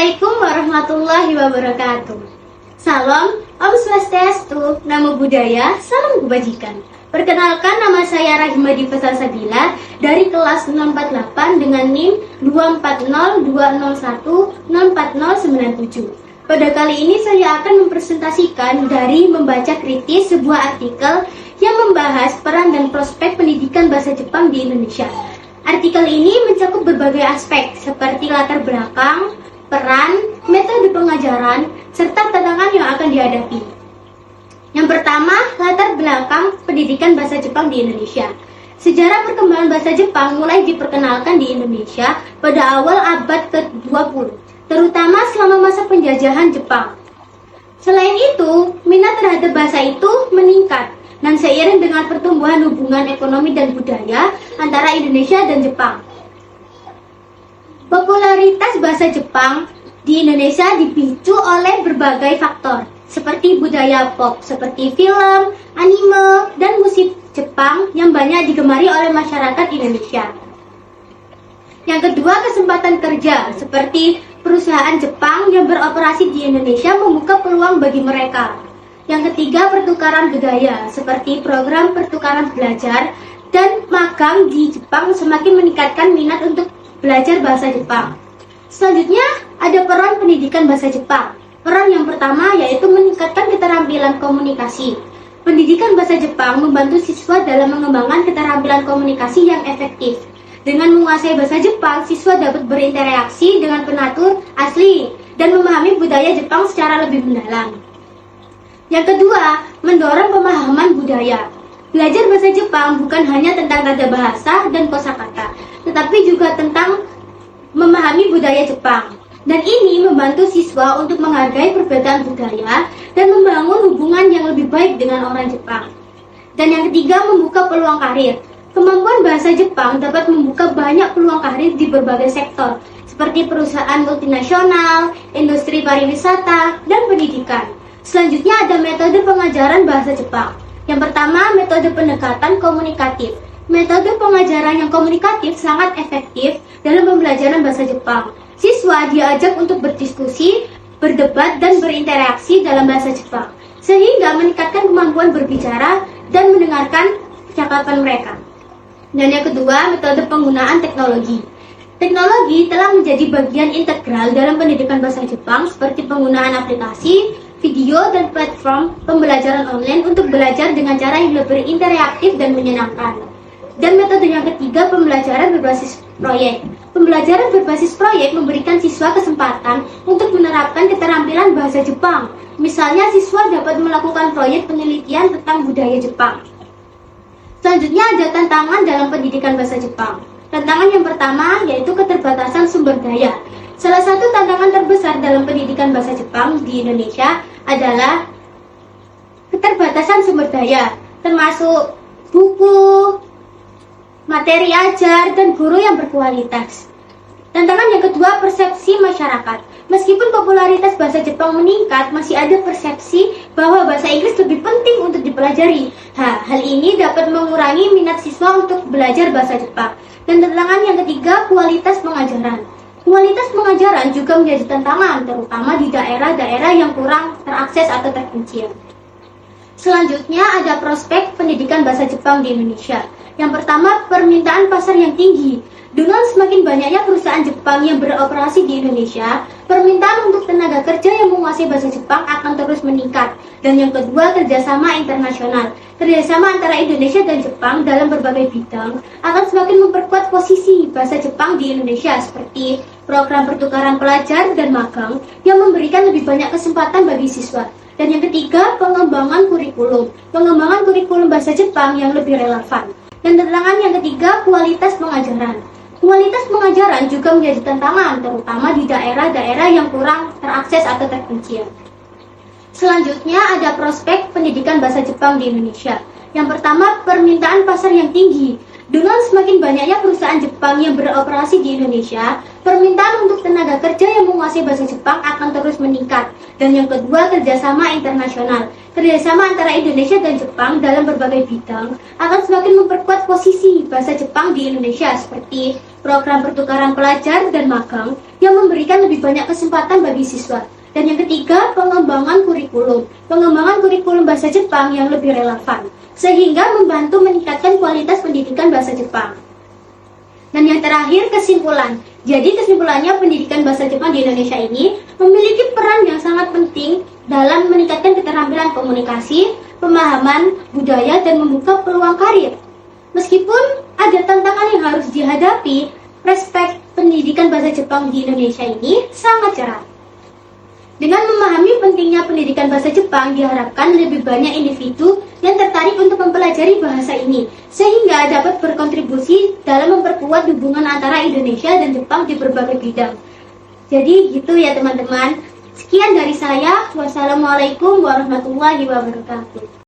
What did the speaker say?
Assalamualaikum warahmatullahi wabarakatuh. Salam, Om Swastiastu, Namo Buddhaya, Salam Kebajikan. Perkenalkan, nama saya Rahima Diva Salsabila dari kelas 648 dengan NIM 240201040097. Pada kali ini saya akan mempresentasikan dari membaca kritis sebuah artikel yang membahas peran dan prospek pendidikan bahasa Jepang di Indonesia. Artikel ini mencakup berbagai aspek seperti latar belakang, peran, metode pengajaran, serta tantangan yang akan dihadapi. Yang pertama, latar belakang pendidikan bahasa Jepang di Indonesia. Sejarah perkembangan bahasa Jepang mulai diperkenalkan di Indonesia pada awal abad ke-20, terutama selama masa penjajahan Jepang. Selain itu, minat terhadap bahasa itu meningkat, dan seiring dengan pertumbuhan hubungan ekonomi dan budaya antara Indonesia dan Jepang. Popularitas bahasa Jepang di Indonesia dipicu oleh berbagai faktor, seperti budaya pop, seperti film, anime, dan musik Jepang yang banyak digemari oleh masyarakat Indonesia. Yang kedua, kesempatan kerja, seperti perusahaan Jepang yang beroperasi di Indonesia membuka peluang bagi mereka. Yang ketiga, pertukaran budaya, seperti program pertukaran belajar dan magang di Jepang semakin meningkatkan minat untuk belajar bahasa Jepang. Selanjutnya, ada peran pendidikan bahasa Jepang. Peran yang pertama yaitu meningkatkan keterampilan komunikasi. Pendidikan bahasa Jepang membantu siswa dalam mengembangkan keterampilan komunikasi yang efektif. Dengan menguasai bahasa Jepang, siswa dapat berinteraksi dengan penatur asli dan memahami budaya Jepang secara lebih mendalam. Yang kedua, mendorong pemahaman budaya. Belajar bahasa Jepang bukan hanya tentang tata bahasa dan kosakata, tetapi juga tentang memahami budaya Jepang. Dan ini membantu siswa untuk menghargai perbedaan budaya dan membangun hubungan yang lebih baik dengan orang Jepang. Dan yang ketiga, membuka peluang karir. Kemampuan bahasa Jepang dapat membuka banyak peluang karir di berbagai sektor, seperti perusahaan multinasional, industri pariwisata, dan pendidikan. Selanjutnya ada metode pengajaran bahasa Jepang. Yang pertama, metode pendekatan komunikatif. Metode pengajaran yang komunikatif sangat efektif dalam pembelajaran bahasa Jepang. Siswa diajak untuk berdiskusi, berdebat, dan berinteraksi dalam bahasa Jepang, sehingga meningkatkan kemampuan berbicara dan mendengarkan percakapan mereka. Dan yang kedua, metode penggunaan teknologi. Teknologi telah menjadi bagian integral dalam pendidikan bahasa Jepang, seperti penggunaan aplikasi, video, dan platform pembelajaran online untuk belajar dengan cara yang lebih interaktif dan menyenangkan. Dan metode yang ketiga, pembelajaran berbasis proyek. Pembelajaran berbasis proyek memberikan siswa kesempatan untuk menerapkan keterampilan bahasa Jepang. Misalnya, siswa dapat melakukan proyek penelitian tentang budaya Jepang. Selanjutnya ada tantangan dalam pendidikan bahasa Jepang. Tantangan yang pertama yaitu keterbatasan sumber daya. Salah satu tantangan terbesar dalam pendidikan bahasa Jepang di Indonesia adalah keterbatasan sumber daya, termasuk buku, materi ajar, dan guru yang berkualitas. Tantangan yang kedua, persepsi masyarakat. Meskipun popularitas bahasa Jepang meningkat, masih ada persepsi bahwa bahasa Inggris lebih penting untuk dipelajari. Hal ini dapat mengurangi minat siswa untuk belajar bahasa Jepang. Dan tantangan yang ketiga, kualitas pengajaran. Kualitas pengajaran juga menjadi tantangan, terutama di daerah-daerah yang kurang terakses atau terpencil. Selanjutnya ada prospek pendidikan bahasa Jepang di Indonesia. Yang pertama, permintaan pasar yang tinggi. Dengan semakin banyaknya perusahaan Jepang yang beroperasi di Indonesia, permintaan untuk tenaga kerja yang menguasai bahasa Jepang akan terus meningkat. Dan yang kedua, kerjasama internasional. Kerjasama antara Indonesia dan Jepang dalam berbagai bidang akan semakin memperkuat posisi bahasa Jepang di Indonesia, seperti program pertukaran pelajar dan magang yang memberikan lebih banyak kesempatan bagi siswa. Dan yang ketiga, pengembangan kurikulum. Pengembangan kurikulum bahasa Jepang yang lebih relevan. Dan tantangan yang ketiga, kualitas pengajaran. Kualitas pengajaran juga menjadi tantangan, terutama di daerah-daerah yang kurang terakses atau terpencil. Selanjutnya ada prospek pendidikan bahasa Jepang di Indonesia. Yang pertama, permintaan pasar yang tinggi. Dengan semakin banyaknya perusahaan Jepang yang beroperasi di Indonesia, permintaan untuk tenaga kerja yang menguasai bahasa Jepang akan terus meningkat. Dan yang kedua, kerjasama internasional. Kerjasama antara Indonesia dan Jepang dalam berbagai bidang akan semakin memperkuat posisi bahasa Jepang di Indonesia, seperti program pertukaran pelajar dan magang yang memberikan lebih banyak kesempatan bagi siswa. Dan yang ketiga, pengembangan kurikulum. Pengembangan kurikulum bahasa Jepang yang lebih relevan, sehingga membantu meningkatkan kualitas pendidikan bahasa Jepang. Dan yang terakhir, kesimpulan. Jadi kesimpulannya, pendidikan bahasa Jepang di Indonesia ini memiliki peran yang sangat penting dalam meningkatkan keterampilan komunikasi, pemahaman budaya, dan membuka peluang karir. Meskipun ada tantangan yang harus dihadapi, prospek pendidikan bahasa Jepang di Indonesia ini sangat cerah. Dengan memahami pentingnya pendidikan bahasa Jepang, diharapkan lebih banyak individu yang tertarik untuk mempelajari bahasa ini, sehingga dapat berkontribusi dalam memperkuat hubungan antara Indonesia dan Jepang di berbagai bidang. Jadi gitu ya teman-teman. Sekian dari saya. Wassalamualaikum warahmatullahi wabarakatuh.